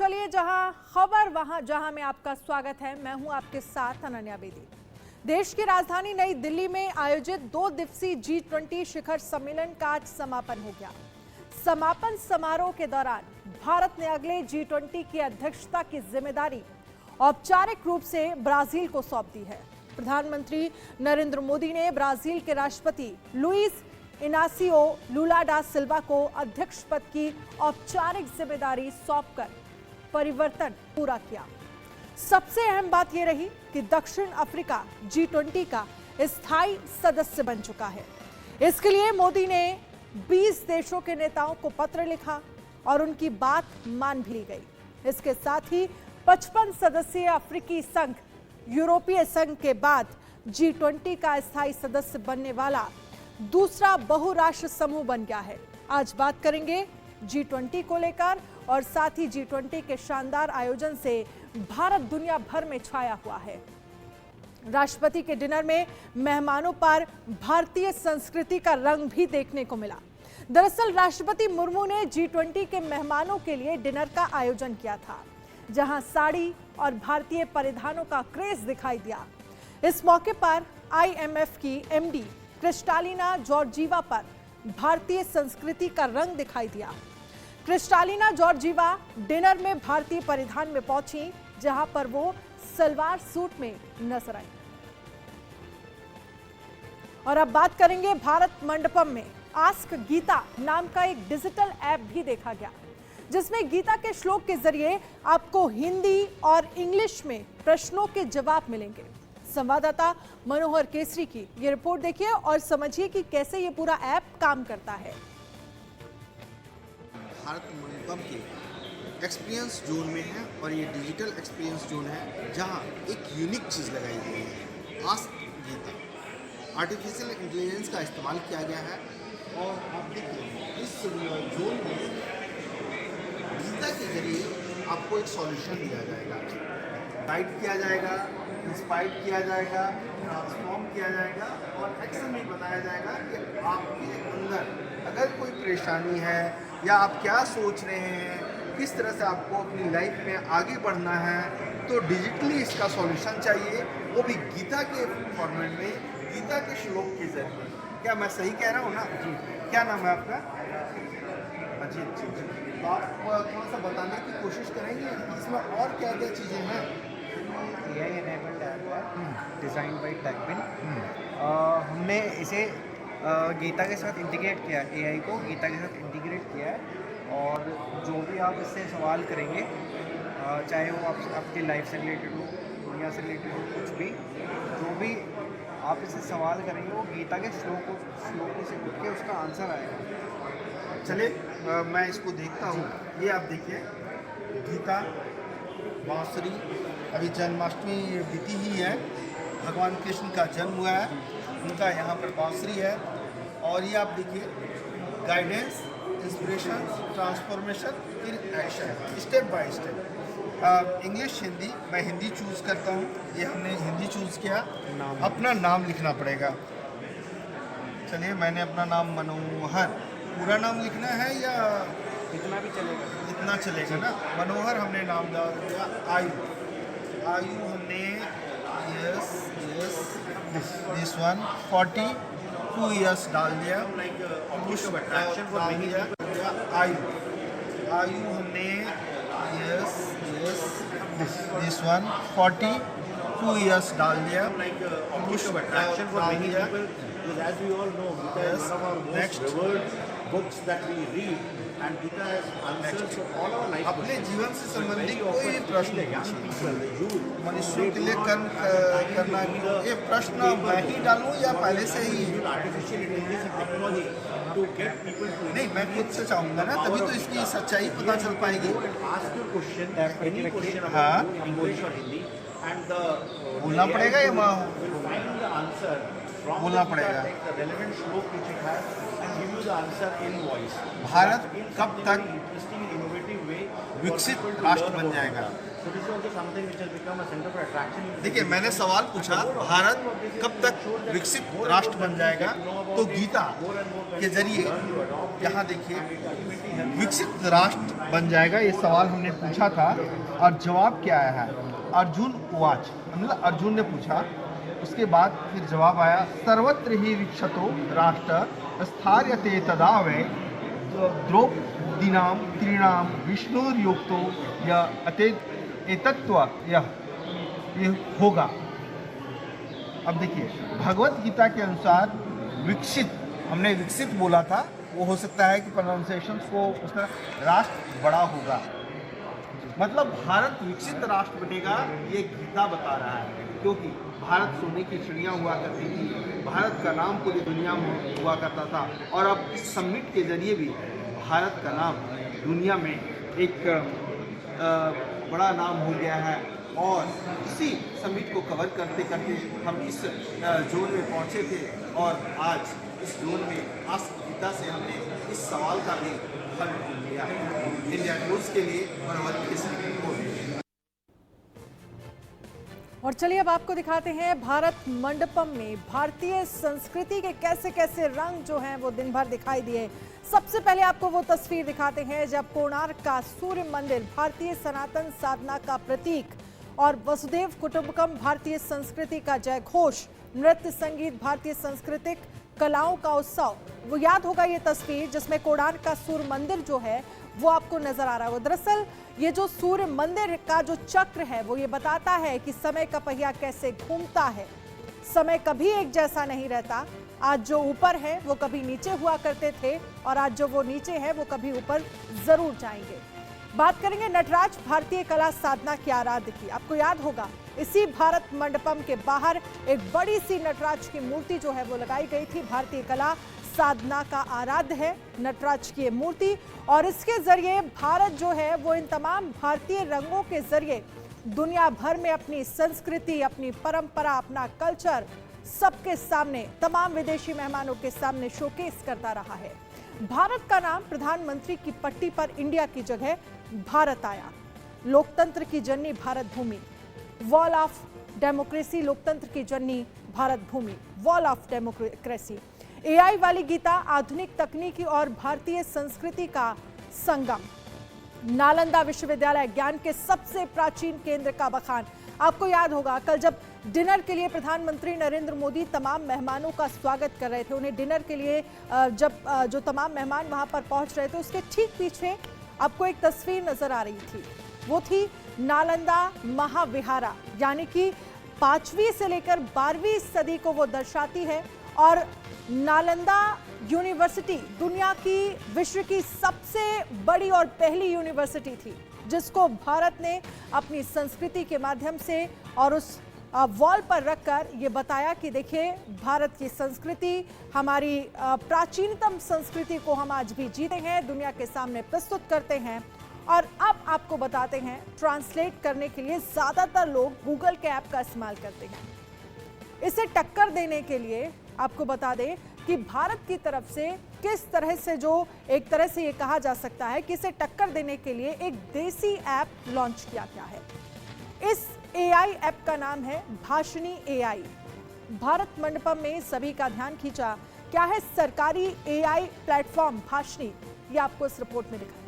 चलिए जहां खबर वहां जहां में आपका स्वागत है। मैं हूं आपके साथ अनन्या बेदी। देश की राजधानी नई दिल्ली में आयोजित 2 दिवसीय G20 शिखर सम्मेलन का आज समापन हो गया। समापन समारोह के दौरान भारत ने अगले G20 की अध्यक्षता की जिम्मेदारी औपचारिक रूप से ब्राजील को सौंप दी है। प्रधानमंत्री नरेंद्र मोदी ने ब्राजील के राष्ट्रपति लुइस इनासियो लुला डा सिल्वा को अध्यक्ष पद की औपचारिक जिम्मेदारी सौंपकर परिवर्तन पूरा किया। सबसे अहम बात यह रही कि दक्षिण अफ्रीका G20 का स्थायी सदस्य बन चुका है। इसके लिए मोदी ने 20 देशों के नेताओं को पत्र लिखा और उनकी बात मान भी ली गई। इसके साथ ही 55 सदस्यीय अफ्रीकी संघ यूरोपीय संघ के बाद G20 का स्थायी सदस्य बनने वाला दूसरा बहुराष्ट्र समूह बन गया है। आज बात करेंगे G20 को लेकर और साथ ही G20 के शानदार आयोजन से भारत दुनिया भर में छाया हुआ है। राष्ट्रपति के डिनर में मेहमानों पर भारतीय संस्कृति का रंग भी देखने को मिला। दरअसल राष्ट्रपति मुर्मू ने G20 के मेहमानों के लिए डिनर का आयोजन किया था, जहां साड़ी और भारतीय परिधानों का क्रेज दिखाई दिया। इस मौके पर IMF की MD क्रिस्टालिना जॉर्जीवा पर भारतीय संस्कृति का रंग दिखाई दिया। क्रिस्टालिना जॉर्जीवा डिनर में भारतीय परिधान में पहुंची, जहां पर वो सलवार सूट में नजर आई। और अब बात करेंगे भारत मंडपम में आस्क गीता नाम का एक डिजिटल ऐप भी देखा गया, जिसमें गीता के श्लोक के जरिए आपको हिंदी और इंग्लिश में प्रश्नों के जवाब मिलेंगे। संवाददाता मनोहर केसरी की ये रिपोर्ट देखिए और समझिए कि कैसे ये पूरा ऐप काम करता है। भारत मंडपम के एक्सपीरियंस जोन में है और ये डिजिटल एक्सपीरियंस जोन है, जहां एक यूनिक चीज़ लगाई गई है, आस्क गीता। आर्टिफिशियल इंटेलिजेंस का इस्तेमाल किया गया है और आप देखिए इस जोन में गीता के जरिए आपको एक सॉल्यूशन दिया जाएगा, गाइड किया जाएगा, इंस्पायर किया जाएगा, ट्रांसफॉर्म किया जाएगा और एक्शन भी बताया जाएगा कि आपके अंदर अगर कोई परेशानी है या आप क्या सोच रहे हैं, किस तरह से आपको अपनी लाइफ में आगे बढ़ना है, तो डिजिटली इसका सॉल्यूशन चाहिए, वो भी गीता के फॉर्मेट में, गीता के श्लोक के जरिए। क्या मैं सही कह रहा हूँ ना जी? क्या नाम है आपका? अजीत जी। तो आप थोड़ा सा बताने की कोशिश करेंगे इसमें और क्या क्या चीज़ें हैं? AI enabled ऐप है, डिज़ाइन बाय टेकबिन। हमने इसे गीता के साथ इंटीग्रेट किया है, AI को गीता के साथ इंटीग्रेट किया है और जो भी आप इससे सवाल करेंगे, चाहे वो आपकी लाइफ से रिलेटेड हो, दुनिया से रिलेटेड हो, कुछ भी जो भी आप इससे सवाल करेंगे वो गीता के श्लोकों से उठ के उसका आंसर आएगा। चलिए मैं इसको देखता हूँ। ये आप देखिए गीता, बांसुरी, अभी जन्माष्टमी बीती ही है, भगवान कृष्ण का जन्म हुआ है, उनका यहाँ पर बांसुरी है। और ये आप देखिए गाइडेंस, इंस्पिरेशन, ट्रांसफॉर्मेशन, फिर action, step by step. English, Hindi, मैं हिंदी चूज़ करता हूँ। ये हमने हिंदी चूज़ किया। अपना नाम लिखना पड़ेगा। चलिए मैंने अपना नाम मनोहर, पूरा नाम लिखना है या इतना भी चलेगा? इतना चलेगा ना। मनोहर हमने नाम डाल दिया। आयु हमने यस दिस वन 42 ईयर्स डाल दिया। आयु हमने यस दिस वन 42 ईयर्स डाल दिया। As we all know, Gita is one of our most revered books that we read, and Gita has answers for all our life. अपने जीवन से संबंधित कोई प्रश्न मनुष्यों के लिए कर्म करना, ये प्रश्न मैं ही डालूं या पहले से ही? Artificial intelligence and technology to get people to नहीं, मैं खुद से चाहूँगा ना, तभी तो इसकी सच्चाई पता चल पाएगी। ask your question, any question हाँ। about English or Hindi, and the बोलना पड़ेगा या will find the answer from बोलना the Gita पड़ेगा। text, the relevant श्लोक which it has, and give you the answer in voice. Bharat कब तक Interesting and innovative way विकसित राष्ट्र बन जाएगा? So this is also something which has become a center for attraction. देखिए, मैंने सवाल पूछा भारत कब तक विकसित राष्ट्र बन जाएगा, तो गीता के जरिए यहाँ देखिए विकसित राष्ट्र बन जाएगा, ये सवाल हमने पूछा था और जवाब क्या आया है? अर्जुन उवाच, मतलब अर्जुन ने पूछा, उसके बाद फिर जवाब आया सर्वत्र ही विकसतो राष्ट्र स्थार्यते तदा वै द्रौपदीनां त्रीणां विष्णुर्युक्तो यः एतत्त्व ये होगा। अब देखिए, भगवत गीता के अनुसार विकसित, हमने विकसित बोला था, वो हो सकता है कि प्रोनाउंसिएशन को उसका राष्ट्र बड़ा होगा, मतलब भारत विकसित राष्ट्र बनेगा, ये गीता बता रहा है। क्योंकि भारत सोने की चिड़िया हुआ करती थी, भारत का नाम पूरी दुनिया में हुआ करता था, और अब इस समिट के जरिए भी भारत का नाम दुनिया में एक बड़ा नाम हो गया है। और इसी समिट को कवर करते करते हम इस जोन में पहुंचे थे, और आज इस जोन में आस्क गीता से हमने इस सवाल का भी हल ढूंढ लिया। इंडिया न्यूज़ के लिए परवल केसरी रिपोर्ट। और चलिए अब आपको दिखाते हैं भारत मंडपम में भारतीय संस्कृति के कैसे कैसे रंग जो हैं वो दिन भर दिखाई दिए। सबसे पहले आपको वो तस्वीर दिखाते हैं जब कोणार्क का सूर्य मंदिर भारतीय सनातन साधना का प्रतीक और वसुदेव कुटुंबकम भारतीय संस्कृति का जय घोष, नृत्य संगीत भारतीय सांस्कृतिक कलाओं का उत्सव। वो याद होगा ये तस्वीर जिसमें कोणार्क का सूर्य मंदिर जो है वो आपको नजर आ रहा है। वो दरअसल ये जो सूर्य मंदिर का जो चक्र है वो ये बताता है कि समय का पहिया कैसे घूमता है। समय कभी एक जैसा नहीं रहता। आज जो ऊपर है वो कभी नीचे हुआ करते थे, और आज जो वो नीचे है वो कभी ऊपर जरूर जाएंगे। बात करेंगे नटराज भारतीय कला साधना की आराध्य की। आपको याद होगा इसी भारत मंडपम के बाहर एक बड़ी सी नटराज की मूर्ति जो है वो लगाई गई थी। भारतीय कला साधना का आराध्य है नटराज की मूर्ति, और इसके जरिए भारत जो है वो इन तमाम भारतीय रंगों के जरिए दुनिया भर में अपनी संस्कृति, अपनी परंपरा, अपना कल्चर सबके सामने, तमाम विदेशी मेहमानों के सामने शोकेस करता रहा है। भारत का नाम प्रधानमंत्री की पट्टी पर इंडिया की जगह भारत आया। लोकतंत्र की जननी भारत भूमि, वॉल ऑफ डेमोक्रेसी, लोकतंत्र की जननी भारत भूमि, वॉल ऑफ डेमोक्रेसी। एआई वाली गीता, आधुनिक तकनीकी और भारतीय संस्कृति का संगम। नालंदा विश्वविद्यालय, ज्ञान के सबसे प्राचीन केंद्र का बखान। आपको याद होगा कल जब डिनर के लिए प्रधानमंत्री नरेंद्र मोदी तमाम मेहमानों का स्वागत कर रहे थे, उन्हें डिनर के लिए जब जो तमाम मेहमान वहां पर पहुंच रहे थे उसके ठीक पीछे आपको एक तस्वीर नजर आ रही थी। वो थी नालंदा महाविहारा, यानी कि 5वीं से लेकर 12वीं सदी को वो दर्शाती है। और नालंदा यूनिवर्सिटी दुनिया की, विश्व की सबसे बड़ी और पहली यूनिवर्सिटी थी जिसको भारत ने अपनी संस्कृति के माध्यम से और उस वॉल पर रखकर ये बताया कि देखिए भारत की संस्कृति, हमारी प्राचीनतम संस्कृति को हम आज भी जीते हैं, दुनिया के सामने प्रस्तुत करते हैं। और अब आपको बताते हैं, ट्रांसलेट करने के लिए ज़्यादातर लोग गूगल के ऐप का इस्तेमाल करते हैं। इसे टक्कर देने के लिए आपको बता दें कि भारत की तरफ से किस तरह से, जो एक तरह से ये कहा जा सकता है कि इसे टक्कर देने के लिए एक देसी ऐप लॉन्च किया गया है। इस एआई ऐप का नाम है भाषिणी एआई। भारत मंडपम में सभी का ध्यान खींचा। क्या है सरकारी एआई प्लेटफॉर्म भाषिणी, ये आपको इस रिपोर्ट में दिखाएंगे।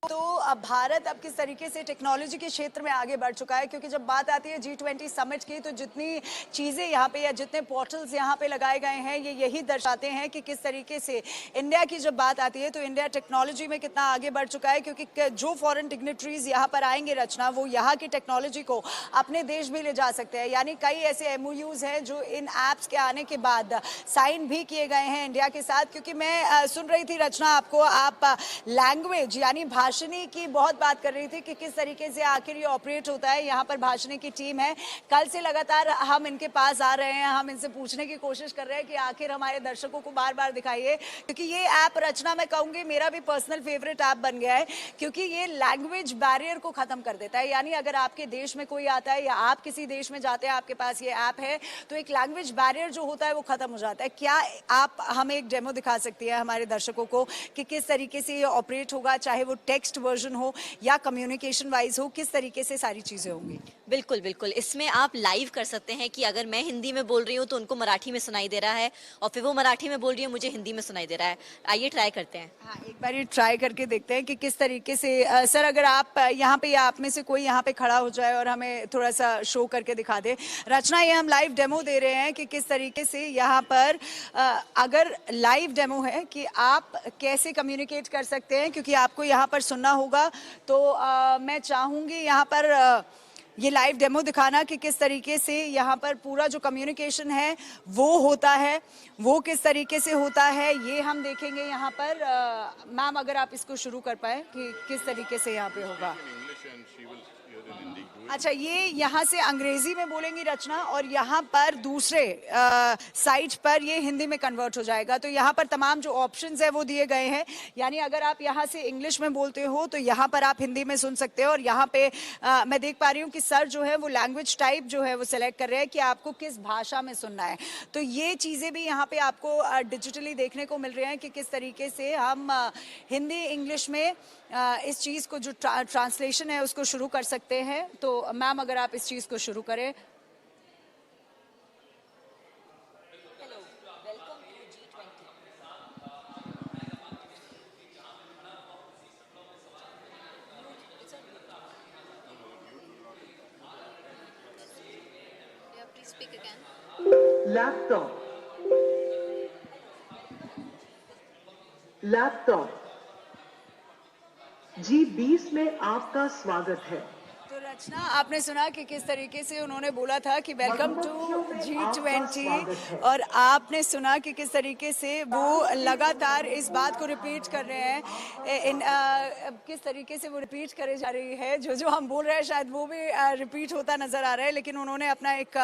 तो अब भारत अब किस तरीके से टेक्नोलॉजी के क्षेत्र में आगे बढ़ चुका है, क्योंकि जब बात आती है G20 समिट की तो जितनी चीज़ें यहाँ पे या जितने पोर्टल्स यहाँ पे लगाए गए हैं ये यही दर्शाते हैं कि किस तरीके से इंडिया की जब बात आती है तो इंडिया टेक्नोलॉजी में कितना आगे बढ़ चुका है। क्योंकि जो फॉरेन डिग्नेटरीज यहाँ पर आएंगे रचना, वो यहाँ की टेक्नोलॉजी को अपने देश भी ले जा सकते हैं। यानी कई ऐसे MOUs हैं जो इन ऐप्स के आने के बाद साइन भी किए गए हैं इंडिया के साथ। क्योंकि मैं सुन रही थी रचना आपको, आप लैंग्वेज यानी भाषिणी की बहुत बात कर रही थी कि किस तरीके से आखिर ये ऑपरेट होता है। यहाँ पर भाषिणी की टीम है, कल से लगातार हम इनके पास आ रहे हैं, हम इनसे पूछने की कोशिश कर रहे हैं कि आखिर हमारे दर्शकों को बार बार दिखाइए। क्योंकि ये ऐप रचना, मैं कहूँगी मेरा भी पर्सनल फेवरेट ऐप बन गया है, क्योंकि ये लैंग्वेज बैरियर को खत्म कर देता है। यानी अगर आपके देश में कोई आता है या आप किसी देश में जाते हैं, आपके पास ये ऐप है, तो एक लैंग्वेज बैरियर जो होता है वो खत्म हो जाता है। क्या आप हमें एक डेमो दिखा सकती है हमारे दर्शकों को कि किस तरीके से ये ऑपरेट होगा, चाहे वो टेक्स्ट वर्जन कन्वर्जन हो या कम्युनिकेशन वाइज हो, किस तरीके से सारी चीज़ें होंगी? बिल्कुल बिल्कुल, इसमें आप लाइव कर सकते हैं कि अगर मैं हिंदी में बोल रही हूँ तो उनको मराठी में सुनाई दे रहा है, और फिर वो मराठी में बोल रही है मुझे हिंदी में सुनाई दे रहा है। आइए ट्राई करते हैं। हाँ, एक बार ये ट्राई करके देखते हैं कि किस तरीके से सर, अगर आप यहाँ पे या आप में से कोई यहाँ पे खड़ा हो जाए और हमें थोड़ा सा शो करके दिखा दे। रचना, ये हम लाइव डेमो दे रहे हैं कि किस तरीके से यहाँ पर अगर लाइव डेमो है कि आप कैसे कम्युनिकेट कर सकते हैं, क्योंकि आपको यहाँ पर सुनना होगा। तो मैं चाहूँगी यहाँ पर ये लाइव डेमो दिखाना कि किस तरीके से यहाँ पर पूरा जो कम्युनिकेशन है वो होता है, वो किस तरीके से होता है, ये हम देखेंगे यहाँ पर। मैम, अगर आप इसको शुरू कर पाए कि किस तरीके से यहाँ पे होगा। अच्छा, ये यहाँ से अंग्रेजी में बोलेंगी रचना, और यहाँ पर दूसरे साइट पर ये हिंदी में कन्वर्ट हो जाएगा। तो यहाँ पर तमाम जो ऑप्शंस है वो दिए गए हैं, यानी अगर आप यहाँ से इंग्लिश में बोलते हो तो यहाँ पर आप हिंदी में सुन सकते हो। और यहाँ पे मैं देख पा रही हूँ कि सर जो है वो लैंग्वेज टाइप जो है वो सिलेक्ट कर रहे हैं कि आपको किस भाषा में सुनना है। तो ये चीज़ें भी यहाँ पे आपको डिजिटली देखने को मिल रहे हैं कि किस तरीके से हम हिंदी इंग्लिश में इस चीज़ को जो ट्रांसलेशन है उसको शुरू कर सकते हैं। तो मैम, अगर आप इस चीज़ को शुरू करें। लैपटॉप G20 में आपका स्वागत है। तो रचना, आपने सुना कि किस तरीके से उन्होंने बोला था कि वेलकम टू G20, और आपने सुना कि किस तरीके से वो लगातार इस बात को रिपीट कर रहे हैं। किस तरीके से वो रिपीट करे जा रही है, जो हम बोल रहे हैं शायद वो भी रिपीट होता नजर आ रहा है। लेकिन उन्होंने अपना एक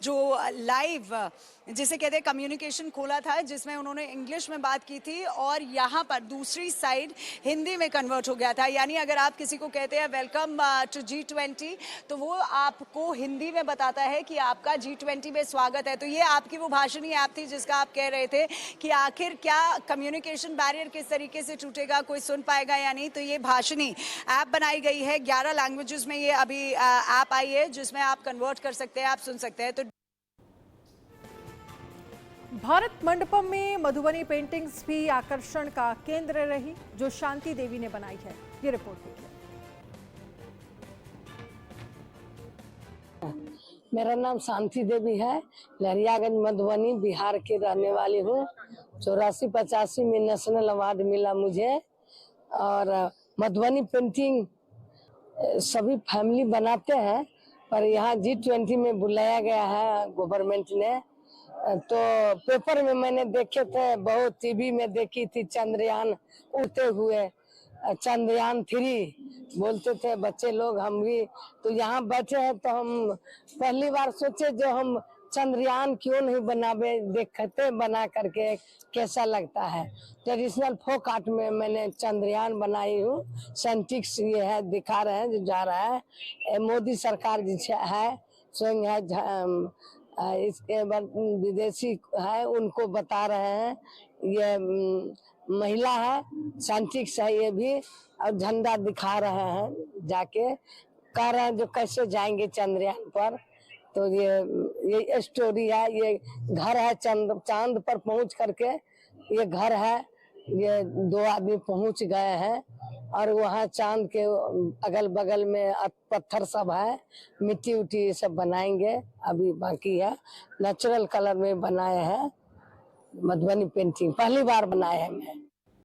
जो लाइव जिसे कहते हैं कम्युनिकेशन खोला था, जिसमें उन्होंने इंग्लिश में बात की थी और यहाँ पर दूसरी साइड हिंदी में कन्वर्ट हो गया था। यानी अगर आप किसी को कहते हैं वेलकम टू G20, तो वो आपको हिंदी में बताता है कि आपका G20 में स्वागत है। तो ये आपकी वो भाषणी ऐप थी जिसका आप कह रहे थे कि आखिर क्या कम्युनिकेशन बैरियर किस तरीके से टूटेगा, कोई सुन पाएगा या नहीं। तो ये भाषणी ऐप बनाई गई है, 11 लैंग्वेजेस में ये अभी ऐप आई है जिसमें आप कन्वर्ट कर सकते हैं, आप सुन सकते हैं। तो भारत मंडपम में मधुबनी पेंटिंग्स भी आकर्षण का केंद्र रही, जो शांति देवी ने बनाई है। ये रिपोर्ट देखिए। मेरा नाम शांति देवी है, लहरियागंज मधुबनी बिहार की रहने वाली हूँ। 84-85 में नेशनल अवार्ड मिला मुझे। और मधुबनी पेंटिंग सभी फैमिली बनाते हैं, पर यहाँ G20 में बुलाया गया है गवर्नमेंट ने। तो पेपर में मैंने देखे थे, बहुत टीवी में देखी थी, चंद्रयान उड़ते हुए, चंद्रयान 3 बोलते थे बच्चे लोग, हम भी तो यहाँ बैठे हैं। तो हम पहली बार सोचे जो हम चंद्रयान क्यों नहीं बनावे, देखते बना करके कैसा लगता है। ट्रेडिशनल फोक आर्ट में मैंने चंद्रयान बनाई हूँ। साइंटिस्ट ये है, दिखा रहे हैं जो जा रहा है। मोदी सरकार जिसे है स्वयं है, इसके बाद विदेशी है उनको बता रहे हैं। ये महिला है, साइंटिस्ट है ये भी, और झंडा दिखा रहे हैं, जाके कह रहे हैं जो कैसे जाएंगे चंद्रयान पर। तो ये स्टोरी है। ये घर है चांद पर पहुंच करके, ये घर है, ये 2 आदमी पहुंच गए हैं। और वहाँ चांद के अगल बगल में पत्थर सब है, मिट्टी उट्टी सब बनाएंगे, अभी बाकी है। नेचुरल कलर में बनाए हैं, मधुबनी पेंटिंग पहली बार बनाए हैं मैं।